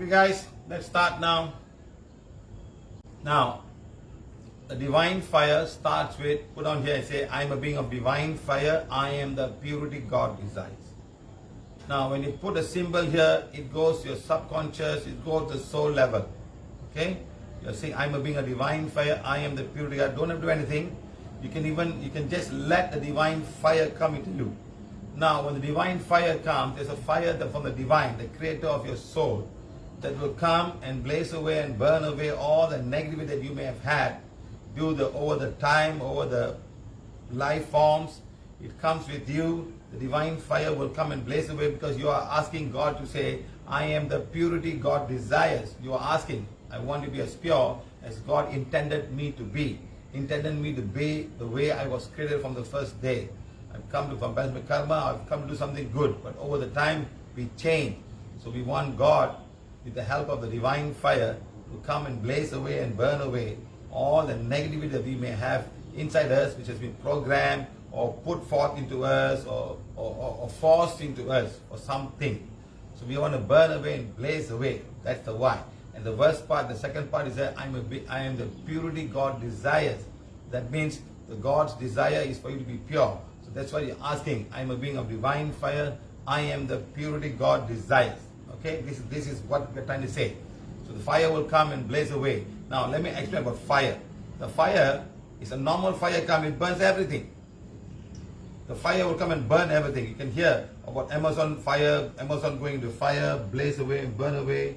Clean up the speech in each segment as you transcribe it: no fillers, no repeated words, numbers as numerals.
guys, let's start now. Now, the divine fire starts with, put on here, I say, I am a being of divine fire, I am the purity God desires. Now, when you put a symbol here, it goes to your subconscious, it goes to the soul level. Okay? You're saying, I'm a being of divine fire, I am the purity God. Don't have to do anything. You can just let the divine fire come into you. Now, when the divine fire comes, there's a fire from the divine, the creator of your soul, that will come and blaze away and burn away all the negativity that you may have had over the time, over the life forms. It comes with you. The divine fire will come and blaze away because you are asking God to say, I am the purity God desires. You are asking, I want to be as pure as God intended me to be. Intended me to be the way I was created from the first day. I've come to balance my karma, I've come to do something good. But over the time, we change. So we want God, with the help of the divine fire, to come and blaze away and burn away all the negativity that we may have inside us, which has been programmed or put forth into us or forced into us or something. So we want to burn away and blaze away. That's the why. And the first part, the second part is that I am the purity God desires. That means the God's desire is for you to be pure. So that's why you're asking, I am a being of divine fire, I am the purity God desires. Okay, this is what we're trying to say. So the fire will come and blaze away. Now let me explain about fire. The fire is a normal fire come, it burns everything. The fire will come and burn everything. You can hear about Amazon fire, Amazon going to fire, blaze away and burn away.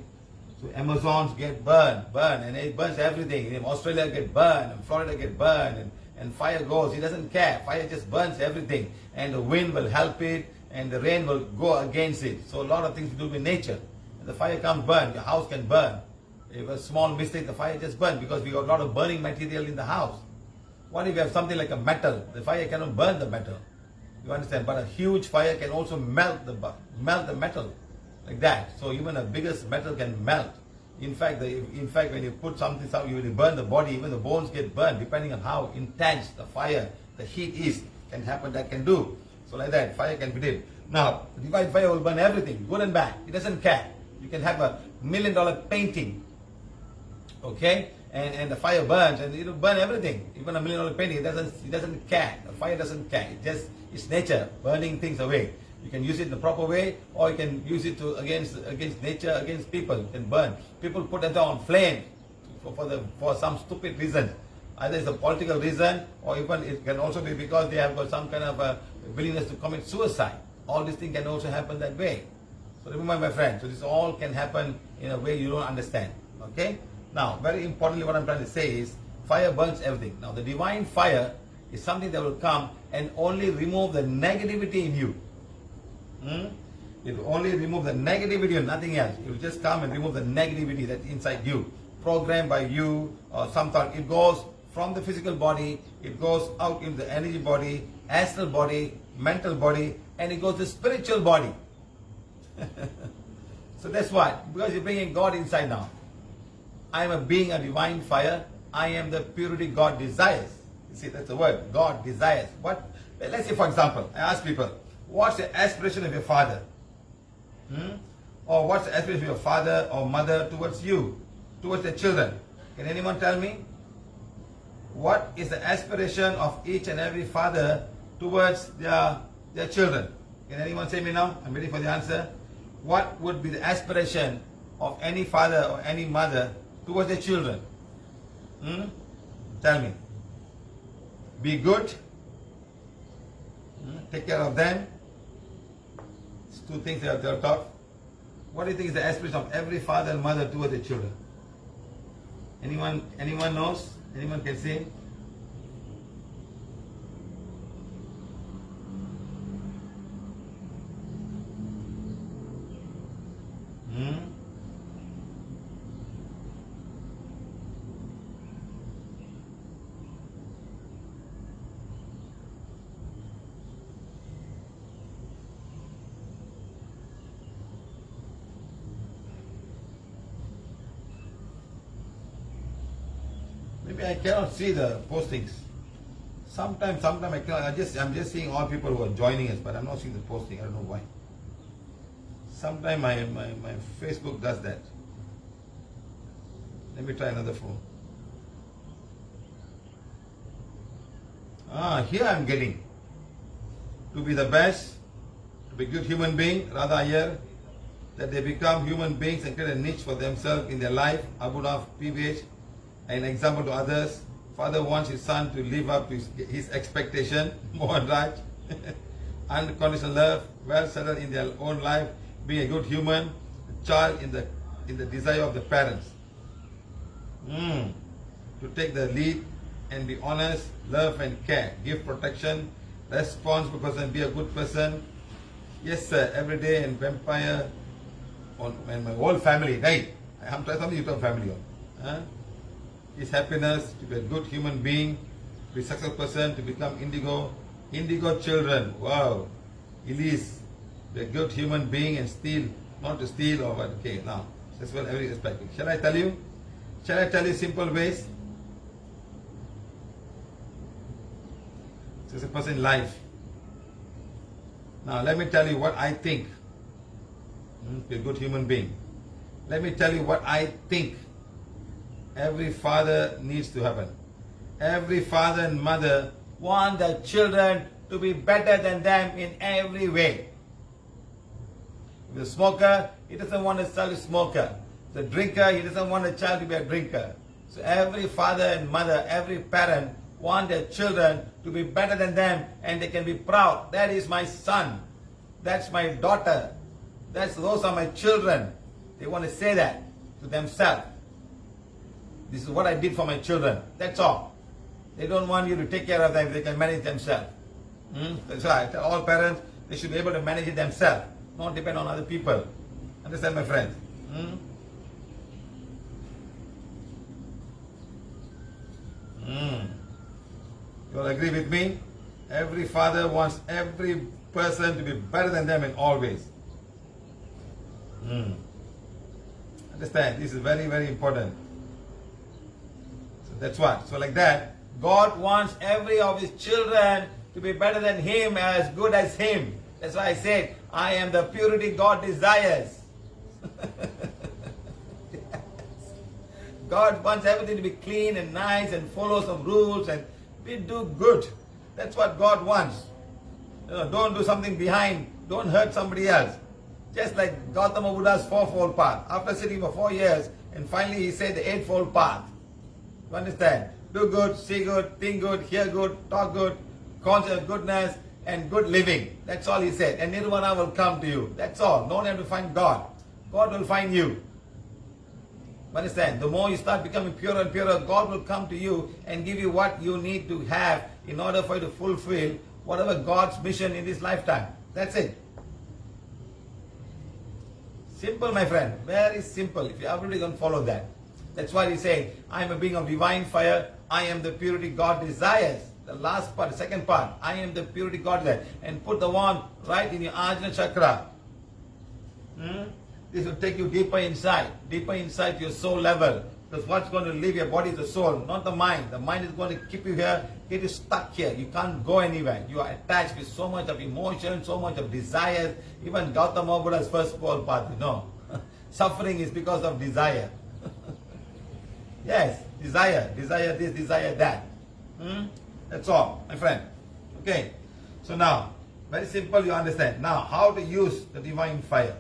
So Amazons get burned, and it burns everything. In Australia get burned, and Florida get burned, and fire goes. He doesn't care. Fire just burns everything. And the wind will help it, and the rain will go against it. So a lot of things to do with nature. And the fire comes burn. Your house can burn. If a small mistake, the fire just burns because we got a lot of burning material in the house. What if you have something like a metal? The fire cannot burn the metal. You understand? But a huge fire can also melt the metal. Like that. So even the biggest metal can melt. In fact, when you put something, you will burn the body, even the bones get burned, depending on how intense the fire, the heat is, can happen, that can do. So like that, fire can be did. Now, the divine fire will burn everything, good and bad. It doesn't care. You can have a $1 million painting, okay? And the fire burns, and it will burn everything. Even a $1 million painting, it doesn't care. The fire doesn't care. It's nature, burning things away. You can use it in the proper way, or you can use it against nature, against people. You can burn. People put it on flame for some stupid reason. Either it's a political reason, or even it can also be because they have got some kind of a willingness to commit suicide. All these things can also happen that way. So remember, my friend, so this all can happen in a way you don't understand. Okay? Now, very importantly, what I'm trying to say is, fire burns everything. Now, the divine fire is something that will come and only remove the negativity in you. It will only remove the negativity and nothing else. It will just come and remove the negativity that's inside you, programmed by you or some thought. It goes from the physical body, it goes out in the energy body, astral body, mental body, and it goes to spiritual body. So that's what, because you're bringing God inside now. I am a being of divine fire. I am the purity God desires. You see, that's the word, God desires. What? Let's say, for example, I ask people, what's the aspiration of your father? Or what's the aspiration of your father or mother towards you, towards their children? Can anyone tell me? What is the aspiration of each and every father towards their children? Can anyone say me now? I'm waiting for the answer. What would be the aspiration of any father or any mother towards their children? Tell me. Be good. Take care of them. It's two things they are taught. What do you think is the aspiration of every father and mother towards their children? Anyone knows? Anyone can say? Maybe I cannot see the postings. Sometimes I cannot. I'm just seeing all people who are joining us, but I'm not seeing the posting. I don't know why. Sometimes my Facebook does that. Let me try another phone. Here I'm getting. To be the best, to be a good human being, rather here, that they become human beings and create a niche for themselves in their life. I would have PVH, an example to others. Father wants his son to live up to his expectation, Mohan Raj. Unconditional love, well settled in their own life, being a good human, a child in the desire of the parents. To take the lead and be honest, love and care, give protection, responsible person, be a good person. Yes, sir, every day and vampire and my whole family, right? I'm trying something you talk family on. His happiness, to be a good human being, to be a successful person, to become indigo children. Wow. Elise, be a good human being and steal, not to steal or what. Okay, now, that's well every aspect. Shall I tell you? Shall I tell you simple ways? It's a person in life. Now, let me tell you what I think. Be a good human being. Let me tell you what I think every father needs to happen. Every father and mother want their children to be better than them in every way. If the smoker, he doesn't want his child to smoker. The drinker, he doesn't want a child to be a drinker. So every father and mother, every parent want their children to be better than them and they can be proud. That is my son. That's my daughter. Those are my children. They want to say that to themselves. This is what I did for my children. That's all. They don't want you to take care of them. They can manage themselves. That's why I tell all parents, they should be able to manage it themselves, not depend on other people. Understand, my friends? You all agree with me? Every father wants every person to be better than them in all ways. Understand? This is very, very important. So that's what. So like that, God wants every of his children to be better than him, as good as him. That's why I said, I am the purity God desires. God wants everything to be clean and nice and follow some rules and do good. That's what God wants. Don't do something behind. Don't hurt somebody else. Just like Gautama Buddha's fourfold path. After sitting for 4 years, and finally he said the eightfold path. You understand? Do good, see good, think good, hear good, talk good, concept goodness, and good living. That's all he said. And Nirvana will come to you. That's all. No one have to find God. God will find you. Understand? The more you start becoming purer and purer, God will come to you and give you what you need to have in order for you to fulfill whatever God's mission in this lifetime. That's it. Simple, my friend. Very simple. If you everybody don't follow that. That's why he said, I am a being of divine fire. I am the purity God desires. The last part, the second part. I am the purity God desires. And put the one right in your Ajna chakra. This will take you deeper inside your soul level. Because what's going to leave your body is the soul, not the mind. The mind is going to keep you here, get you stuck here. You can't go anywhere. You are attached with so much of emotion, so much of desires. Even Gautama Buddha's first pole path, suffering is because of desire. Yes, desire this, desire that. That's all, my friend. Okay, so now, very simple, you understand. Now, how to use the divine fire.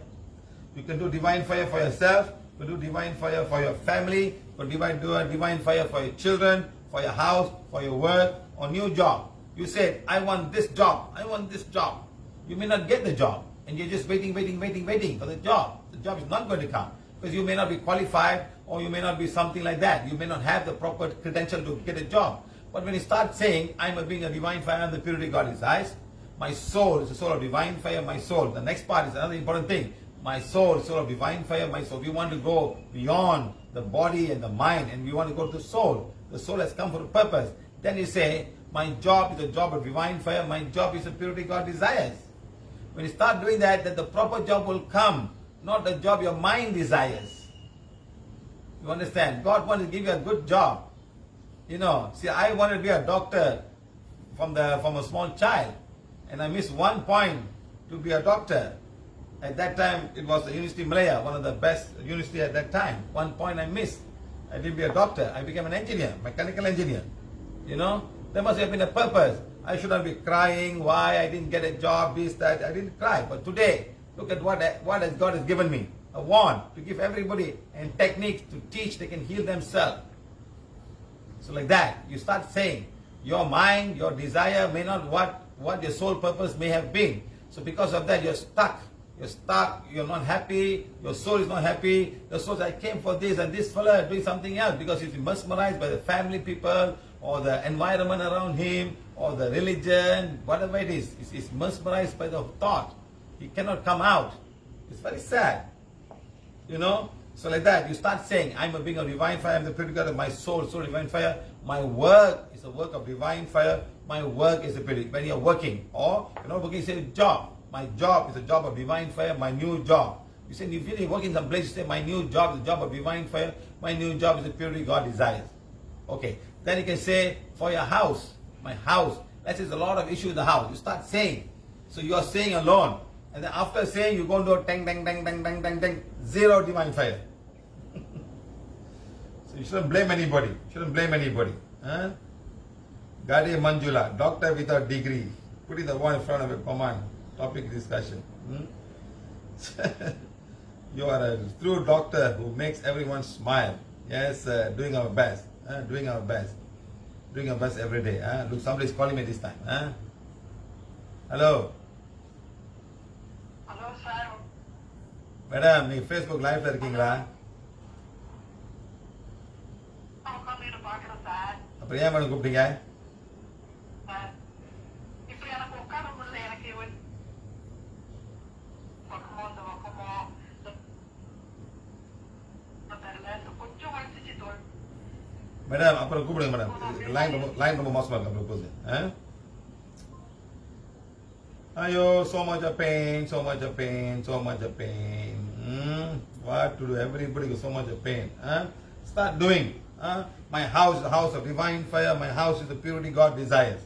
You can do divine fire for yourself, you can do divine fire for your family, you can do divine fire for your children, for your house, for your work, or new job. You said, I want this job, I want this job. You may not get the job, and you're just waiting for the job. The job is not going to come, because you may not be qualified, or you may not be something like that. You may not have the proper credential to get a job. But when you start saying, I'm a being of divine fire and the purity God desires, my soul is the soul of divine fire, my soul. The next part is another important thing. My soul, soul of divine fire, my soul. We want to go beyond the body and the mind, and we want to go to the soul. The soul has come for a purpose. Then you say, my job is a job of divine fire, my job is the purity God desires. When you start doing that, then the proper job will come, not the job your mind desires. You understand? God wants to give you a good job. See, I wanted to be a doctor from a small child, and I missed 1 point to be a doctor. At that time, it was the University of Malaya, one of the best university at that time. 1 point I missed. I didn't be a doctor. I became an engineer, mechanical engineer. You know, there must have been a purpose. I should not be crying why I didn't get a job, this, that. I didn't cry. But today, look at what God has given me. A wand to give everybody and techniques to teach they can heal themselves. So like that, you start saying, your mind, your desire may not what your soul purpose may have been. So because of that, you're stuck. You're stuck, you're not happy, your soul is not happy. Your soul says, I came for this and this fella doing something else because he's mesmerized by the family people or the environment around him or the religion, whatever it is. He's mesmerized by the thought. He cannot come out. It's very sad. You know? So like that, you start saying, I'm a being of divine fire, I'm the purity God of my soul, soul divine fire. My work is a work of divine fire. My work is a purity. When you're working, or you're not working, you say job. My job is a job of divine fire, my new job. You say, if you're working some place, you say, my new job is a job of divine fire, my new job is the purity God desires. Okay. Then you can say, for your house, my house, that is a lot of issue in the house. You start saying. So you are saying alone. And then after saying, you go and do tang, tang, tang, tang, tang, tang, tang, zero divine fire. So you shouldn't blame anybody. Shouldn't blame anybody. Huh? Gade Manjula, doctor without degree. Putting the one in front of a command. Topic discussion. You are a true doctor who makes everyone smile. Yes, doing our best. Doing our best. Doing our best every day. Look, somebody's calling me this time. Hello. Hello, sir. Madam, you Facebook live இருக்கீங்களா? அப்புறம் ஏன் madam கூப்பிட்டீங்க? Madam அப்புறம் கூப்பிடுங்க madam. Line ரொம்ப மோசமா இருக்கு அப்புறம் போகுது. Ayo, so much of pain, so much of pain, so much of pain. What to do? Everybody got so much of pain. Start doing. My house is the house of divine fire. My house is the purity God desires.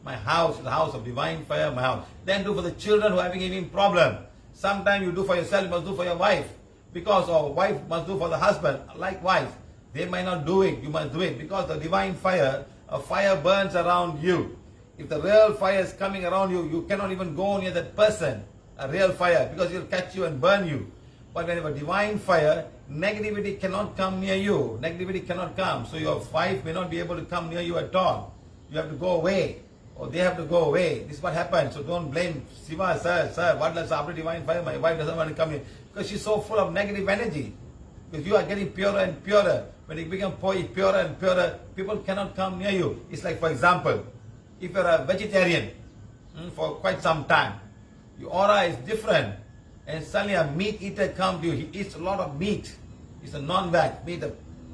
My house is the house of divine fire. My house. Then do for the children who are having any problem. Sometimes you do for yourself, you must do for your wife. Because our wife must do for the husband. Likewise, they might not do it. You must do it. Because the divine fire, a fire burns around you. If the real fire is coming around you, you cannot even go near that person. A real fire, because it will catch you and burn you. But when you have a divine fire, negativity cannot come near you. Negativity cannot come. So your wife may not be able to come near you at all. You have to go away. Or they have to go away. This is what happens. So don't blame Siva, sir, what does after divine fire? My wife doesn't want to come here. Because she's so full of negative energy. Because you are getting purer and purer. When you become purer and purer, people cannot come near you. It's like, for example, if you're a vegetarian for quite some time, your aura is different. And suddenly a meat eater comes to you. He eats a lot of meat. He's a non-veg. Meat,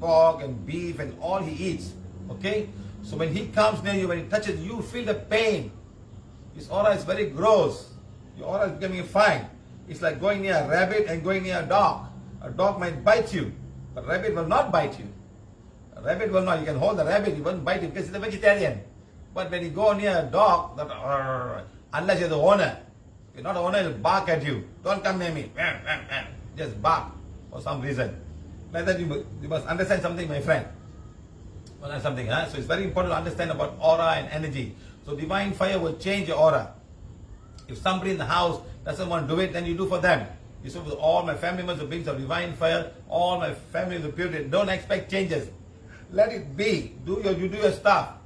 pork and beef and all he eats. Okay? So when he comes near you, when he touches you, feel the pain. His aura is very gross. Your aura is becoming fine. It's like going near a rabbit and going near a dog. A dog might bite you, but a rabbit will not bite you. A rabbit will not. You can hold the rabbit, he won't bite you because he's a vegetarian. But when you go near a dog, unless you're the owner, if you're not the owner, he'll bark at you. Don't come near me. Just bark for some reason. Like that, you must understand something, my friend. Something, So it's very important to understand about aura and energy. So divine fire will change your aura. If somebody in the house doesn't want to do it, then you do for them. You say, all my family members are beings of divine fire, all my family is purity. Don't expect changes. Let it be. You do your stuff.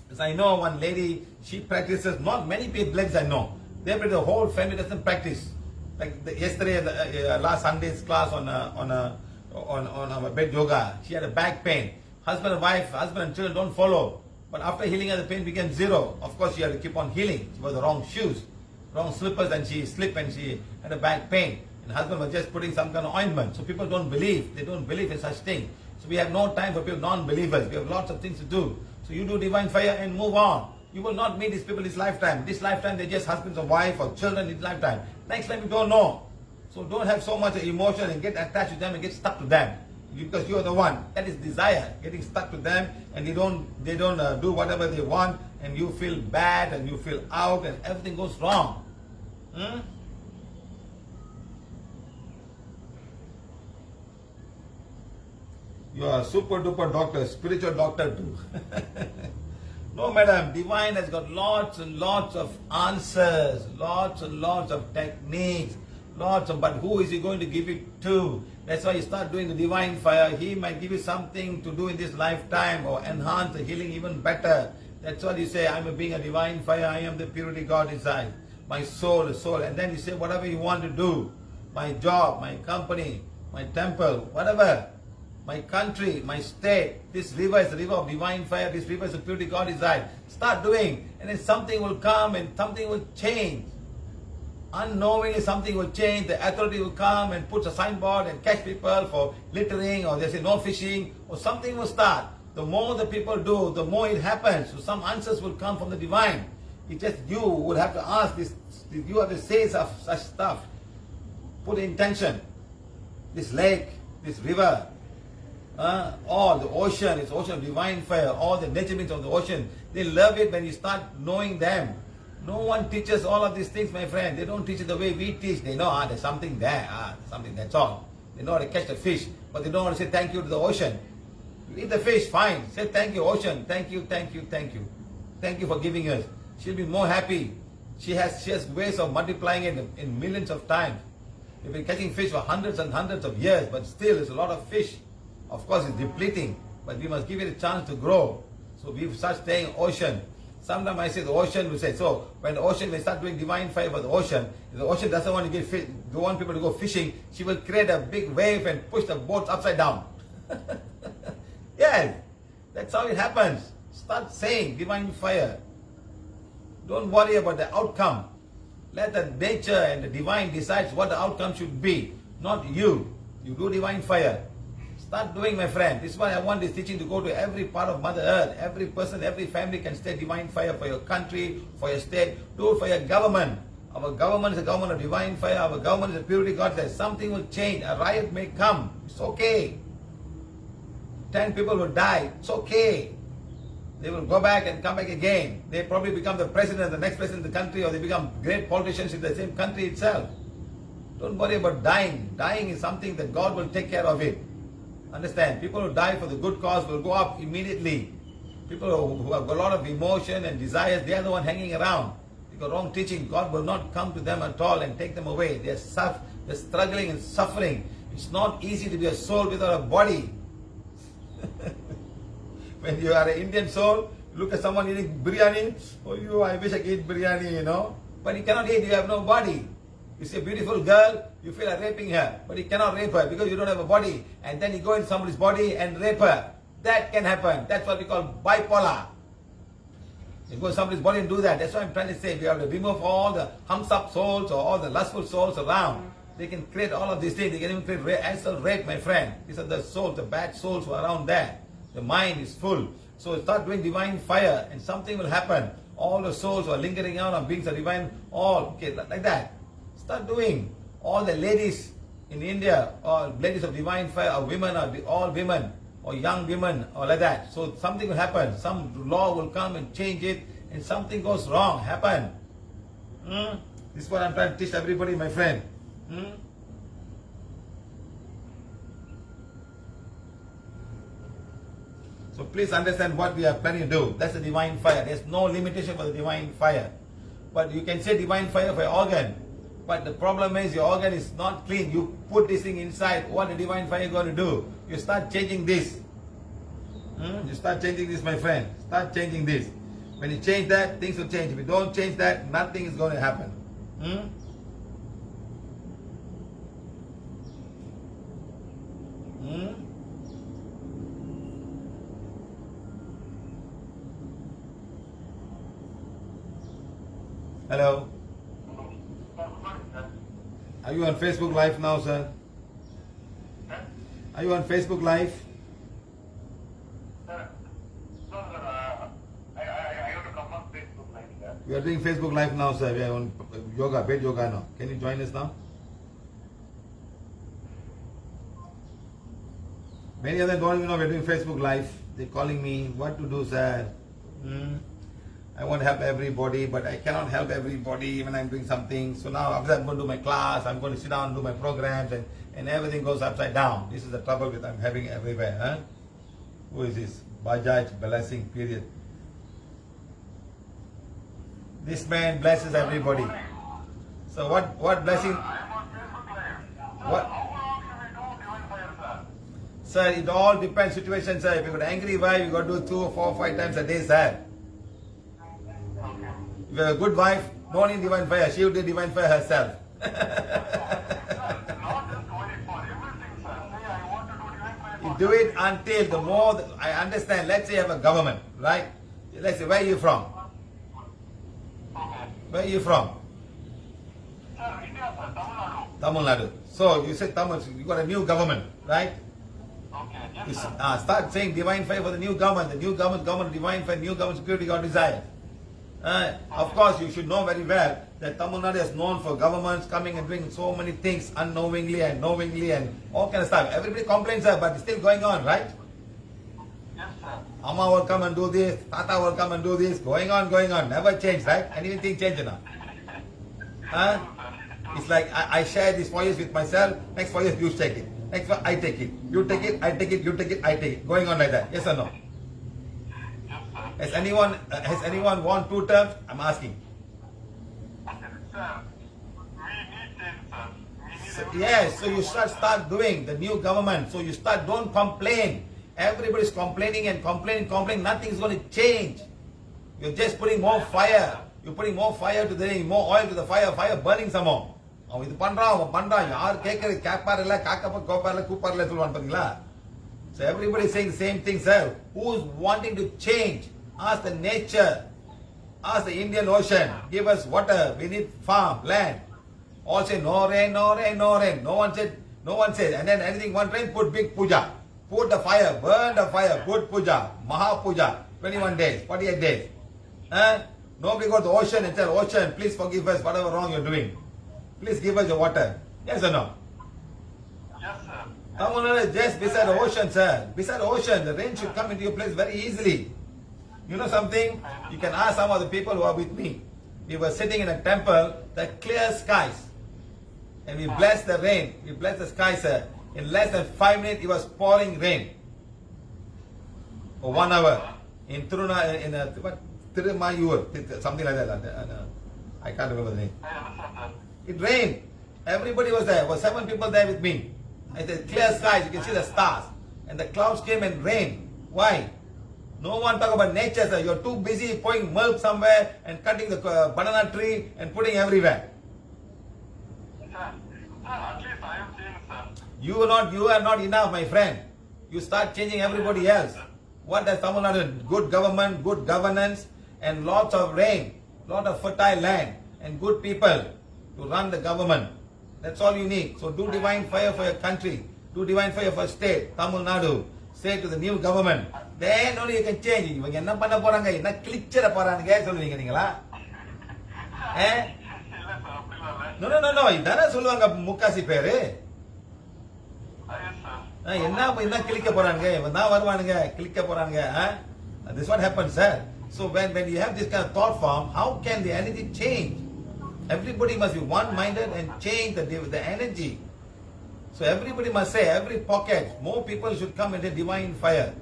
Because I know one lady, she practices, not many people I know. The whole family doesn't practice. Like yesterday, last Sunday's class on bed yoga, she had a back pain. Husband and wife, husband and children don't follow. But after healing her, the pain became zero. Of course, she had to keep on healing. She wore the wrong shoes, wrong slippers, and she slipped and she had a back pain. And husband was just putting some kind of ointment. So people don't believe. They don't believe in such thing. So we have no time for people, non-believers. We have lots of things to do. So you do divine fire and move on. You will not meet these people this lifetime. This lifetime, they're just husbands or wife or children in this lifetime. Next time, you don't know. So don't have so much emotion and get attached to them and get stuck to them. Because you are the one. That is desire. Getting stuck to them and they don't do whatever they want and you feel bad and you feel out and everything goes wrong. You are super duper doctor, spiritual doctor too. No, madam, divine has got lots and lots of answers, lots and lots of techniques, but who is he going to give it to? That's why you start doing the divine fire. He might give you something to do in this lifetime or enhance the healing even better. That's what you say, I'm being a divine fire, I am the purity God inside. My soul, and then you say whatever you want to do. My job, my company, my temple, whatever. My country, my state, this river is the river of divine fire, this river is the purity God inside. Start doing, and then something will come and something will change. Unknowingly something will change, the authority will come and put a signboard and catch people for littering, or they say no fishing, or something will start. The more the people do, the more it happens. So some answers will come from the divine. It's just you would have to ask this, you have to say such stuff. Put intention. This lake, this river, all the ocean, it's ocean of divine fire, all the nature beings of the ocean, they love it when you start knowing them. No one teaches all of these things, my friend. They don't teach it the way we teach. They know, there's something there, something, that's all. They know how to catch the fish, but they don't want to say thank you to the ocean. You eat the fish, fine. Say thank you, ocean. Thank you, thank you, thank you. Thank you for giving us. She'll be more happy. She has ways of multiplying it in millions of times. We've been catching fish for hundreds and hundreds of years, but still it's a lot of fish. Of course it's depleting, but we must give it a chance to grow. So we start saying ocean. Sometimes I say the ocean will say, so when the ocean will start doing divine fire for the ocean, if the ocean doesn't want to get fish, don't want people to go fishing, she will create a big wave and push the boats upside down. Yes, that's how it happens. Start saying divine fire. Don't worry about the outcome. Let the nature and the divine decides what the outcome should be, not you. You do divine fire. Start doing, my friend. This is why I want this teaching to go to every part of Mother Earth. Every person, every family can stay divine fire for your country, for your state. Do it for your government. Our government is a government of divine fire. Our government is a purity God. Says something will change. A riot may come. It's okay. 10 people will die. It's okay. They will go back and come back again. They probably become the president, the next president of the country, or they become great politicians in the same country itself. Don't worry about dying. Dying is something that God will take care of it. Understand? People who die for the good cause will go up immediately. People who have a lot of emotion and desires, they are the one hanging around. They got wrong teaching. God will not come to them at all and take them away. They're struggling and suffering. It's not easy to be a soul without a body. When you are an Indian soul, look at someone eating biryani. Oh, I wish I could eat biryani, But you cannot eat, you have no body. You see a beautiful girl, you feel like raping her. But you cannot rape her because you don't have a body. And then you go in somebody's body and rape her. That can happen. That's what we call bipolar. You go in somebody's body and do that. That's what I'm trying to say. We have to remove all the humps up souls or all the lustful souls around. They can create all of these things. They can even create astral rape, my friend. These are the souls, the bad souls who are around there. The mind is full. So start doing divine fire and something will happen. All the souls who are lingering out on beings of divine, all, okay, like that. Start doing. All the ladies in India, or ladies of divine fire, or women, or all women, or young women, or like that. So something will happen. Some law will come and change it, and something goes wrong, happen. This is what I'm trying to teach everybody, my friend. So please understand what we are planning to do. That's the divine fire. There's no limitation for the divine fire. But you can say divine fire for your organ. But the problem is your organ is not clean. You put this thing inside. What the divine fire is going to do? You start changing this. You start changing this, my friend. Start changing this. When you change that, things will change. If you don't change that, nothing is going to happen. Hello. Are you on Facebook Live now, sir? Are you on Facebook Live? Sir, no, sir, I have to come on Facebook Live, sir. We are doing Facebook Live now, sir. We are on yoga, bed yoga now. Can you join us now? Many of them don't even know we're doing Facebook Live. They're calling me, what to do, sir? I want to help everybody, but I cannot help everybody when I'm doing something. So now after that, I'm going to do my class, I'm going to sit down and do my programs, and everything goes upside down. This is the trouble with I'm having everywhere. Huh? Who is this? Bajaj blessing period. This man blesses everybody. So what blessing? I'm on Facebook Live. What? How long should we do divine fire, sir? Sir, it all depends situation, sir. If you got angry wife, you got to do 2, 4, 5 times a day, sir. Okay. If you have a good wife, no need divine fire. She will do divine fire herself. Not just only for everything, sir. Say I want to do divine fire. You do it until the more I understand. Let's say you have a government, right? Let's say, where are you from? Okay. Where are you from? Sir, India, sir. Tamil Nadu. Tamil Nadu. So you said Tamil, you got a new government, right? Okay. You Yes, sir. start saying divine fire for the new government. The new government, divine fire, new government security God desire. Of course, you should know very well that Tamil Nadu is known for governments coming and doing so many things unknowingly and knowingly and all kind of stuff. Everybody complains, but it's still going on, right? Yes, sir. Amma will come and do this, Tata will come and do this, going on, never change, right? Anything change now? It's like I share this 4 years with myself, next 4 years you take it. Next one, I take it. You take it, I take it, you take it, I take it. Going on like that. Yes or no? Yes, sir. Has anyone won 2 terms? I'm asking. Sir, we need change, sir. We need everything. Yes, so you start doing the new government. So you don't complain. Everybody's complaining and complaining. Nothing's going to change. You're just putting more fire. You're putting more fire to the more oil to the fire burning some more. அவன் இது பண்றான் அவன் பண்றான் யார் கேட்கறது கேட்பார் இல்ல காக்கப்ப கோப்பார்ல கூப்பார்ல சொல்லுவான் பாத்தீங்களா? So everybody is saying the same thing, sir. Who's wanting to change? Ask the nature. Ask the Indian Ocean. Give us water. We need farm, land. All say no rain, no rain, no rain. No one said. And then anything one rain, put big puja. Put the fire, burn the fire, put puja, Maha Puja, 21 days, 48 days. Nobody go to the ocean and tell ocean, please forgive us whatever wrong you're doing. Please give us your water. Yes or no? Yes, sir. Tamil Nadu is just beside the ocean, sir. Beside the ocean, the rain should come into your place very easily. You know something? You can ask some of the people who are with me. We were sitting in a temple, the clear skies. And we blessed the rain. We blessed the sky, sir. In less than 5 minutes, it was pouring rain. For 1 hour. In Thirumayur, something like that. I can't remember the name. I understand that. It rained. Everybody was there. There were 7 people there with me. I said, clear skies, you can see the stars. And the clouds came and rained. Why? No one talk about nature, sir. You're too busy pouring milk somewhere and cutting the banana tree and putting everywhere. Sir, at least I am seeing, sir. You are not enough, my friend. You start changing everybody else. What does Tamil Nadu? Good government, good governance, and lots of rain, lot of fertile land, and good people to run the government. That's all you need. So do divine fire for your country. Do divine fire for state, Tamil Nadu. Say to the new government. Then only you can change. இவங்க என்ன பண்ண போறாங்க என்ன கிளிச்சற போறானுங்க சொல்லுவீங்க நீங்களா? இல்ல sir அப்படிலாம் இல்ல. No. இதானே சொல்லுவாங்க முக்காசி பேரு. Yes, sir. என்ன கிளிக்க போறானுங்க இவன் தான் வருவானுங்க கிளிக்க போறானுங்க. This is what happens, sir. So when you have this kind of thought form, how can the energy change? Everybody must be one-minded and change the energy. So everybody must say, every pocket, more people should come into divine fire.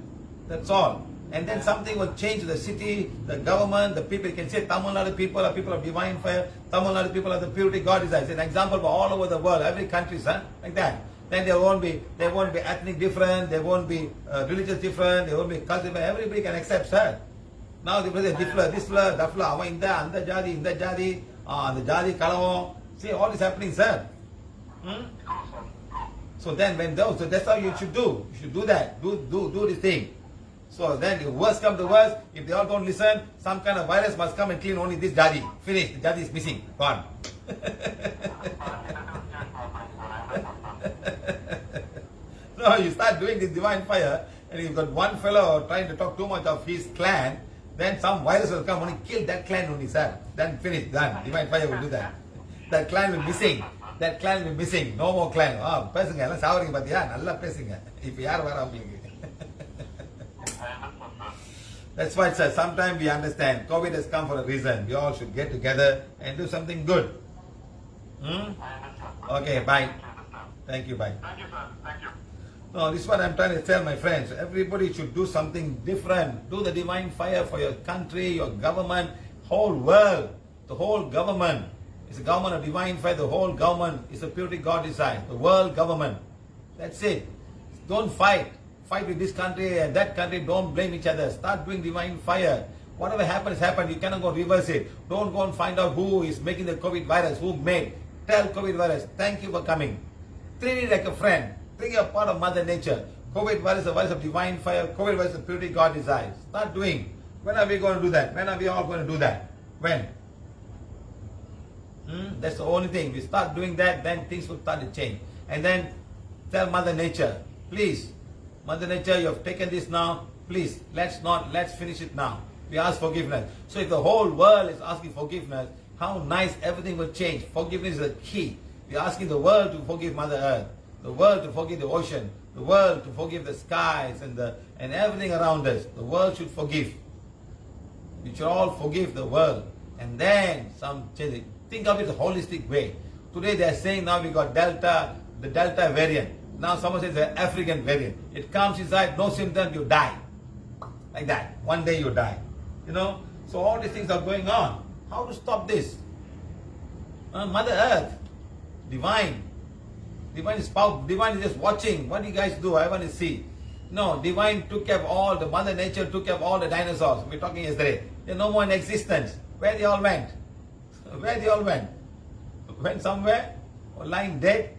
That's all. And then something will change the city, the government, the people. You can say Tamil Nadu people are people of divine fire. Tamil Nadu people are the purity God desires. It's an example for all over the world, every country, son, like that. Then there won't be ethnic different, there won't be religious different, there won't be culture. Everybody can accept, sir. Now they say this fla, that fla, avan inda, anda jadi, inda jadi, the jadi kalavam. See, all is happening, sir. So then so that's how you should do. You should do that. Do this thing. So then if worst come to worst, if they all don't listen, some kind of virus must come and clean only this jadi. Finish. The jadi is missing. Gone. No, you start doing this divine fire and you've got one fellow trying to talk too much of his clan, then some virus will come only kill that clan only, sir. Then finish, done. Divine fire will do that. That clan will be missing. That clan will be missing. No more clan. பேசுங்க எல்லாம் சாவரிங்க பாத்தியா நல்லா பேசுங்க. இப்ப யார் வரா உங்களுக்கு? That's why, sir, sometimes we understand COVID has come for a reason. We all should get together and do something good. Hmm? I understand. Okay, bye. I understand. Thank you, bye. Thank you, sir. Thank you. No, this is what I'm trying to tell my friends. Everybody should do something different. Do the divine fire for your country, your government, whole world, the whole government. It's a government of divine fire. The whole government is a purity God design. The world government. That's it. Don't fight. Fight with this country and that country. Don't blame each other. Start doing divine fire. Whatever happens, happened. You cannot go reverse it. Don't go and find out who is making the COVID virus, who made. Tell COVID virus, thank you for coming. Treat it like a friend. Think you're part of Mother Nature. COVID virus is a virus of divine fire. COVID virus is the purity God desires. Start doing. When are we going to do that? When are we all going to do that? When? That's the only thing. We start doing that, then things will start to change. And then tell Mother Nature, please, Mother Nature, you have taken this now. Please, let's finish it now. We ask forgiveness. So if the whole world is asking forgiveness, how nice everything will change. Forgiveness is the key. We are asking the world to forgive Mother Earth, the world to forgive the ocean, the world to forgive the skies and everything around us. The world should forgive. We should all forgive the world. And then some change. Think of it a holistic way. Today they are saying now we got Delta, the Delta variant. Now someone says the African variant. It comes inside, no symptoms, you die. Like that. One day you die. You know? So all these things are going on. How to stop this? Mother Earth, divine. Divine is powerful. Divine is just watching. What do you guys do? I want to see. No, divine took care of all, the Mother Nature took care of all the dinosaurs. We were talking yesterday. They're no more in existence. Where they all went? Where they all went? Went somewhere? Or lying dead?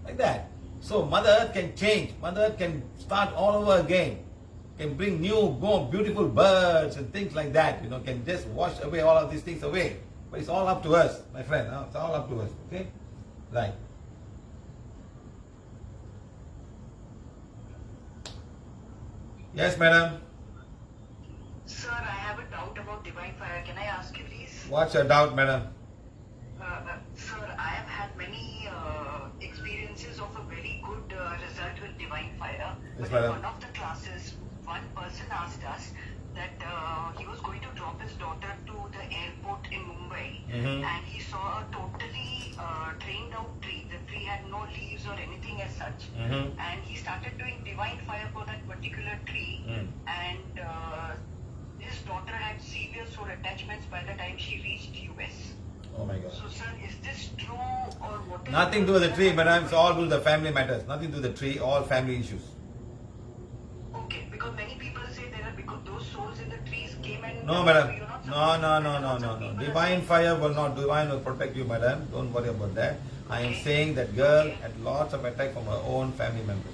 Like that. So Mother Earth can change. Mother Earth can start all over again. Can bring new, more beautiful birds and things like that. You know, can just wash away all of these things away. But it's all up to us, my friend. It's all up to us. Okay? Right. Yes, madam. Sir, I have a doubt about divine fire. Can I ask you, please? What's your doubt, madam? Sir, I have had many experiences of a very good result with divine fire. Yes, But in madam. one of the classes, one person asked us that he was going to drop his daughter to the airport in Mumbai, and he saw a totally drained out tree. The tree had no leaves or anything as such. And he started doing divine fire for that particular tree, and his daughter had severe sore attachments by the time she reached US. Oh my God. So, sir, is this true or what is Nothing to do with the tree, madam. It's all to do with the family matters. Nothing to do with the tree, all family issues. Okay, because many people say there are because those souls in the trees came and No, madam. you're not No, supposed no, to- no, no, lots no, of no. people are Divine saying- fire will not, divine will protect you, madam. Don't worry about that. I am saying that girl had lots of attack from her own family members.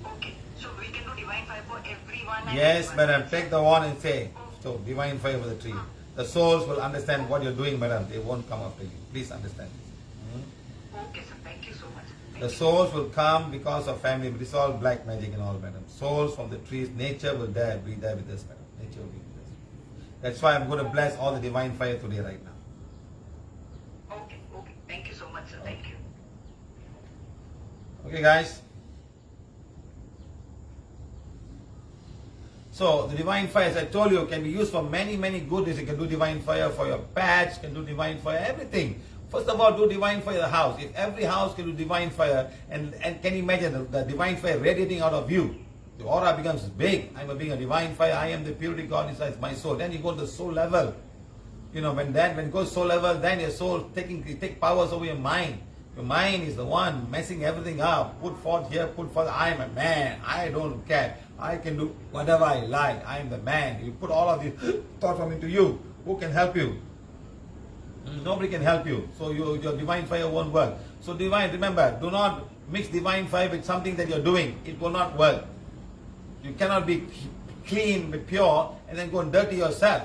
Okay, so we can do divine fire for everyone. And Yes, everyone. madam. Take the wand and say, so divine fire for the tree. The souls will understand what you're doing, madam. They won't come after you. Please understand this. Okay, sir. Thank you so much. Thank The you. souls will come because of family, but it's all black magic and all, madam. Souls from the trees, nature will be there with us, madam. Nature will be with us. That's why I'm going to bless all the divine fire today, right now. Okay, okay. Thank you so much, sir. Thank you. Okay, guys. So the divine fire, as I told you, can be used for many, many good things. You can do divine fire for your pets, can do divine fire, everything. First of all, do divine fire the house. If every house can do divine fire, and can you imagine the divine fire radiating out of you? The aura becomes big. I'm being a divine fire. I am the purity God inside my soul. Then you go to the soul level. You know, when it goes soul level, then your soul take powers over your mind. Your mind is the one messing everything up. Put forth here, put forth. I am a man. I don't care. I can do whatever I like. I am the man. You put all of these thoughts into you. Who can help you? Nobody can help you. So your divine fire won't work. So divine, remember, do not mix divine fire with something that you're doing. It will not work. You cannot be clean, be pure, and then go and dirty yourself.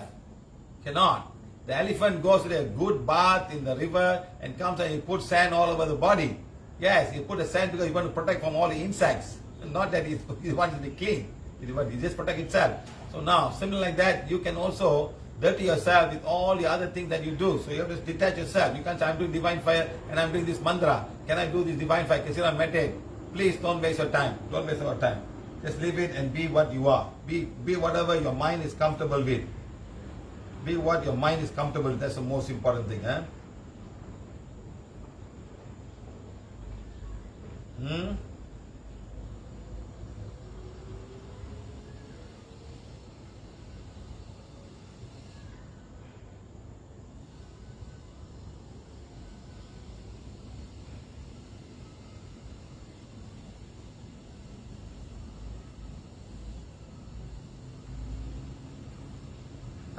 Cannot. The elephant goes to a good bath in the river and comes and he puts sand all over the body. Yes, he put a sand because he wants to protect from all the insects. Not that he wants to be clean. He just protect itself. So now, similar like that, you can also dirty yourself with all the other things that you do. So you have to detach yourself. You can't say, I'm doing divine fire and I'm doing this mantra. Can I do this divine fire? Can I meditate? Please don't waste your time. Don't waste our time. Just leave it and be what you are. Be whatever your mind is comfortable with. Be what your mind is comfortable with. That's the most important thing.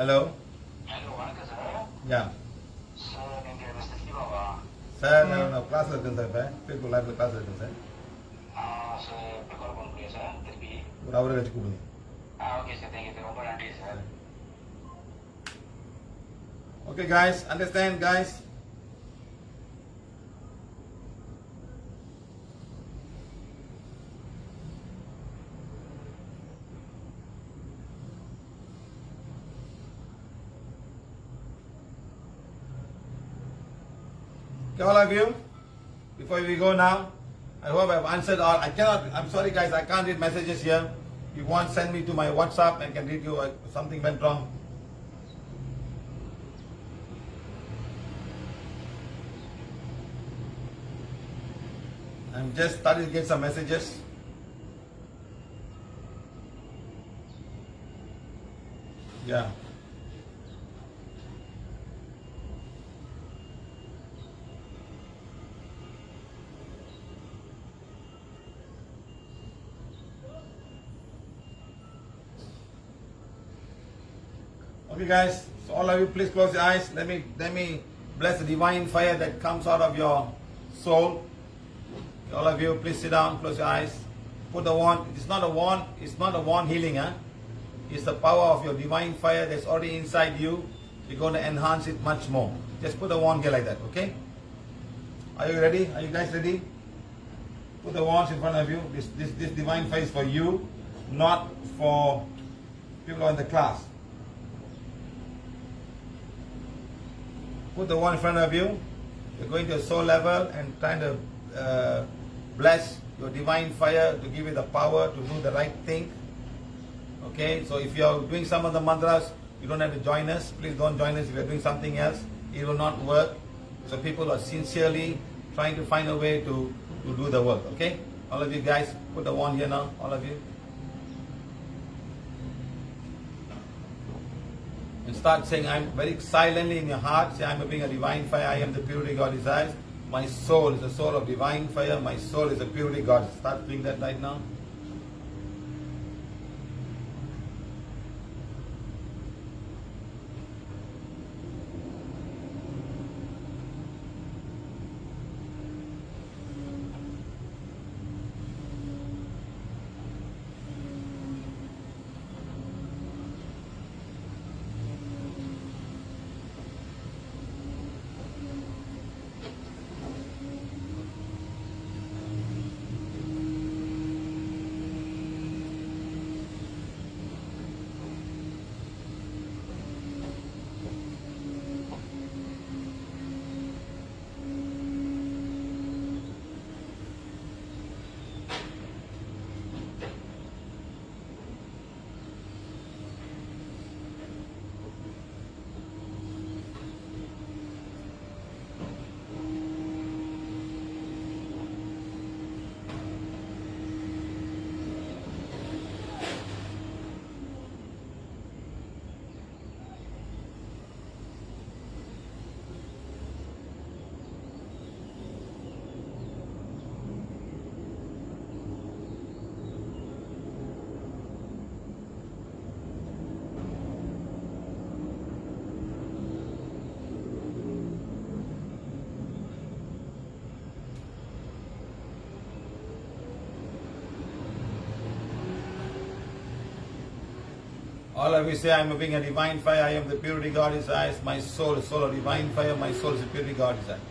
Hello? Hello, வணக்கம் sir. Yeah. Sir, நீங்க Mr. Siva-வா? Sir, நான் கிளாஸ்ல இருக்கேன் sir. இப்போ Facebook லைவ்ல கிளாஸ்ல இருக்கேன் sir. Sir, இப்போ கால் பண்ண முடியும் சார் திருப்பி? ஒரு அவரை வச்சு கூப்பிடுங்க. ஓகே சார், தேங்க்யூ சார், ரொம்ப நன்றி sir. Okay guys, understand guys? Okay, all of you, before we go now, I hope I've answered all. I'm sorry guys, I can't read messages here. If you want, send me to my WhatsApp and can read you if something went wrong. I'm just starting to get some messages. Yeah. Okay guys, so all of you please close your eyes. Let me bless the divine fire that comes out of your soul. All of you please sit down, close your eyes. Put the wand. It's not a wand healing, It's the power of your divine fire that's already inside you. You're going to enhance it much more. Just put the wand here like that, okay? Are you ready? Are you guys ready? Put the wands in front of you. This divine fire is for you, not for people in the class. Put the wand in front of you. You're going to your soul level and trying to bless your divine fire to give you the power to do the right thing. Okay, so if you're doing some of the mantras, you don't have to join us. Please don't join us if you're doing something else. It will not work. So people are sincerely trying to find a way to do the work. Okay, all of you guys, put the wand here now. All of you. And start saying, I'm very silently in your heart, say, I'm being a divine fire, I am the purity God desires. My soul is the soul of divine fire, my soul is the purity God. Start doing that right now. All of you say, I'm being a divine fire, I am the purity God desires. My soul is soul of divine fire, my soul is the purity God desires.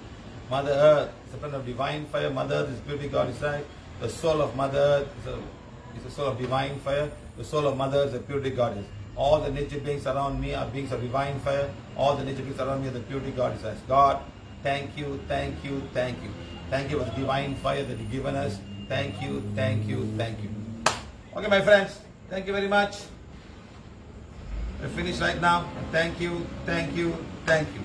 Mother Earth is a friend of divine fire, Mother Earth is purity God desires. The soul of Mother Earth is a soul of divine fire. The soul of Mother Earth is the purity God desires. All the nature beings around me are beings of divine fire. All the nature beings around me are the purity God desires. God, thank you, thank you, thank you. Thank you for the divine fire that you've given us. Thank you, thank you, thank you. Okay, my friends, thank you very much. We're finished right now. Thank you, thank you, thank you.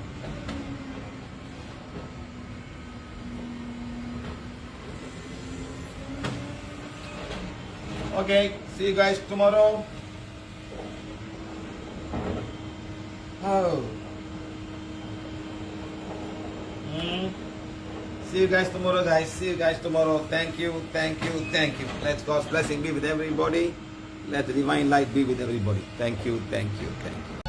Okay, see you guys tomorrow. Oh. See you guys tomorrow, guys. See you guys tomorrow. Thank you, thank you, thank you. Let God's blessing be with everybody. Let the divine light be with everybody. Thank you, thank you, thank you.